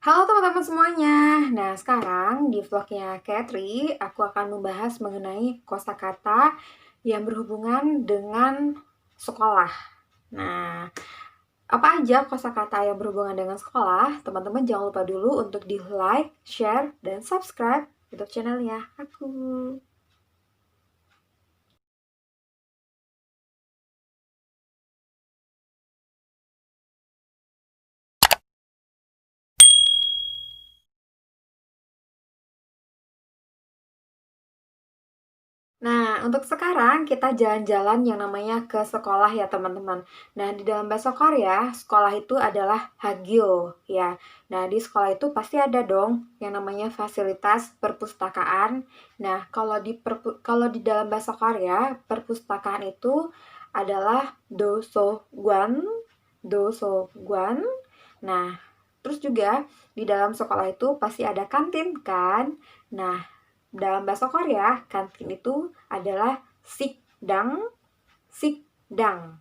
Halo teman-teman semuanya. Nah, sekarang di vlognya Katri, aku akan membahas mengenai kosakata yang berhubungan dengan sekolah. Nah, apa aja kosakata yang berhubungan dengan sekolah? Teman-teman jangan lupa dulu untuk di like, share, dan subscribe YouTube channelnya aku. Nah, untuk sekarang kita jalan-jalan yang namanya ke sekolah ya teman-teman. Nah, di dalam bahasa Korea, sekolah itu adalah hagyo ya. Nah, di sekolah itu pasti ada dong yang namanya fasilitas perpustakaan. Nah, kalau di dalam bahasa Korea, perpustakaan itu adalah dosogwan, dosogwan. Nah, terus juga di dalam sekolah itu pasti ada kantin kan? Nah, dalam bahasa Korea, kantin itu adalah sikdang, sikdang.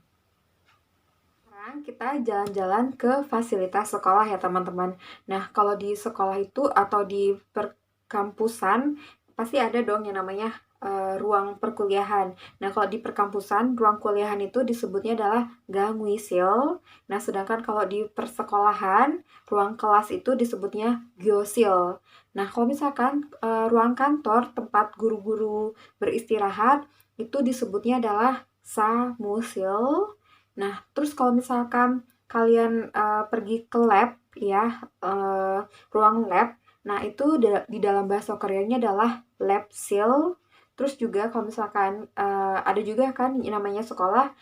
Sekarang kita jalan-jalan ke fasilitas sekolah ya teman-teman. Nah, kalau di sekolah itu atau di perkampusan pasti ada dong yang namanya ruang perkuliahan. Nah, kalau di perkampusan, ruang kuliahan itu disebutnya adalah gangwisil. Nah, sedangkan kalau di persekolahan, ruang kelas itu disebutnya gyosil. Nah, kalau misalkan ruang kantor, tempat guru-guru beristirahat, itu disebutnya adalah samusil. Nah, terus kalau misalkan kalian pergi ke lab ya, ruang lab, nah itu di dalam bahasa Koreanya adalah lab seal. Terus juga kalau misalkan ada juga kan yang namanya sekolah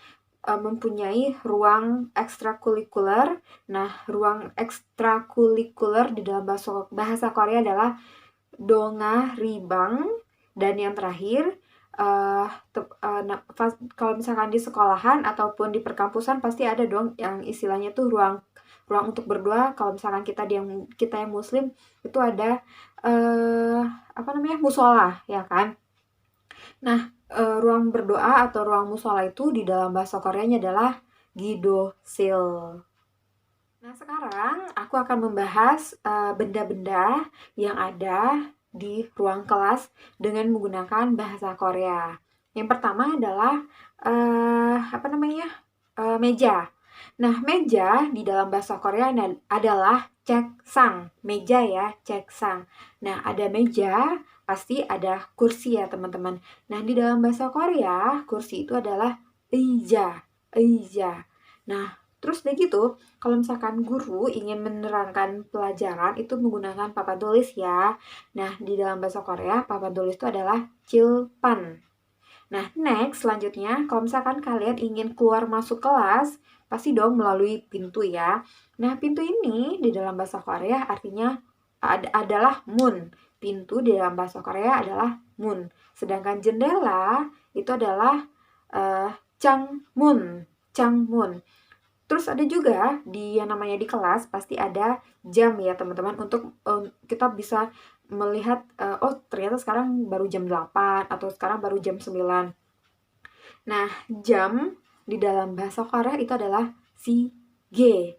mempunyai ruang ekstrakurikuler. Nah, ruang ekstrakurikuler di dalam bahasa Korea adalah donga ribang. Dan yang terakhir, kalau misalkan di sekolahan ataupun di perkampusan pasti ada dong yang istilahnya tuh ruang ruang untuk berdoa. Kalau misalkan kita yang muslim itu ada apa namanya, musola ya kan. Nah, ruang berdoa atau ruang musola itu di dalam bahasa Koreanya adalah gidosil. Nah, sekarang aku akan membahas benda-benda yang ada di ruang kelas dengan menggunakan bahasa Korea. Yang pertama adalah apa namanya? Meja. Nah, meja di dalam bahasa Korea adalah ceksang. Meja ya, ceksang. Nah, ada meja, pasti ada kursi ya, teman-teman. Nah, di dalam bahasa Korea, kursi itu adalah eija, eija. Nah, terus udah gitu, kalau misalkan guru ingin menerangkan pelajaran itu menggunakan papan tulis ya. Nah, di dalam bahasa Korea, papan tulis itu adalah chilpan. Nah, next selanjutnya, kalau misalkan kalian ingin keluar masuk kelas, pasti dong melalui pintu ya. Nah, pintu ini di dalam bahasa Korea artinya adalah mun. Pintu di dalam bahasa Korea adalah mun. Sedangkan jendela itu adalah changmun, changmun. Terus ada juga di yang namanya di kelas pasti ada jam ya teman-teman, untuk kita bisa melihat oh ternyata sekarang baru jam 8 atau sekarang baru jam 9. Nah, jam di dalam bahasa Korea itu adalah si g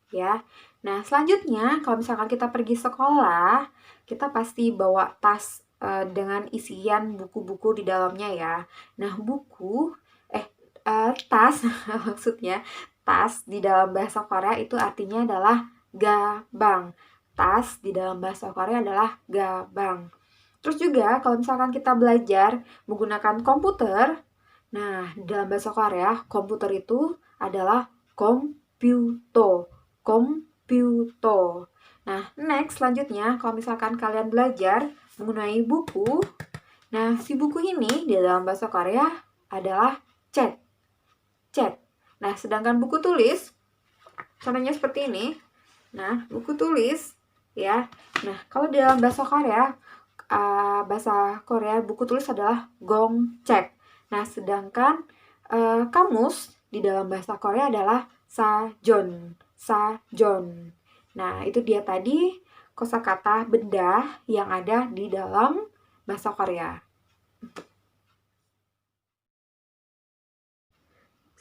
ya. Nah, selanjutnya kalau misalkan kita pergi sekolah, kita pasti bawa tas dengan isian buku-buku di dalamnya ya. Nah, tas maksudnya tas di dalam bahasa Korea itu artinya adalah gabang. Tas di dalam bahasa Korea adalah gabang. Terus juga kalau misalkan kita belajar menggunakan komputer, nah di dalam bahasa Korea komputer itu adalah komputo, komputo. Nah, next selanjutnya kalau misalkan kalian belajar mengenai buku, nah si buku ini di dalam bahasa Korea adalah cek, cek. Nah, sedangkan buku tulis contohnya seperti ini. Nah, buku tulis ya. Nah, kalau di dalam bahasa Korea buku tulis adalah gongcek. Nah, sedangkan kamus di dalam bahasa Korea adalah sajon, sajon. Nah, itu dia tadi kosakata benda yang ada di dalam bahasa Korea.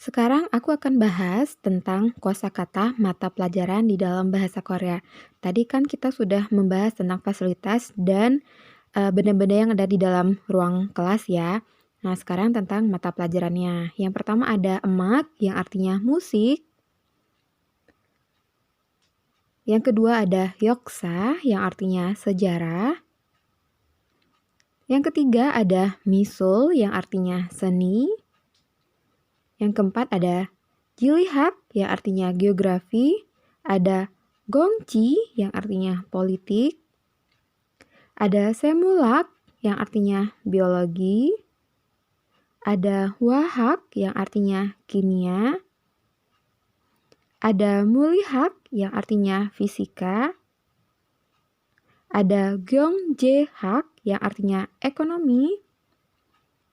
Sekarang aku akan bahas tentang kosakata mata pelajaran di dalam bahasa Korea. Tadi kan kita sudah membahas tentang fasilitas dan benda-benda yang ada di dalam ruang kelas ya. Nah, sekarang tentang mata pelajarannya. Yang pertama ada emak yang artinya musik. Yang kedua ada yoksa yang artinya sejarah. Yang ketiga ada misul yang artinya seni. Yang keempat ada jilihak yang artinya geografi. Ada gongci yang artinya politik. Ada semulak yang artinya biologi. Ada wahak yang artinya kimia. Ada mulihak yang artinya fisika. Ada gyeongjehak yang artinya ekonomi.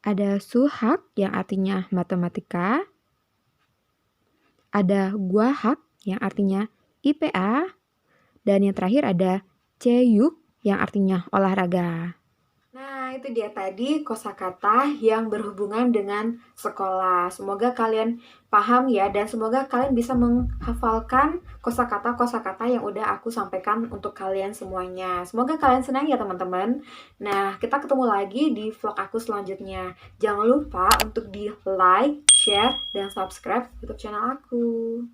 Ada suhak yang artinya matematika. Ada guahak yang artinya IPA. Dan yang terakhir ada ceyuk yang artinya olahraga. Nah, itu dia tadi kosakata yang berhubungan dengan sekolah. Semoga kalian paham ya, dan semoga kalian bisa menghafalkan kosakata-kosakata yang udah aku sampaikan untuk kalian semuanya. Semoga kalian senang ya teman-teman. Nah, kita ketemu lagi di vlog aku selanjutnya. Jangan lupa untuk di like, share, dan subscribe YouTube channel aku.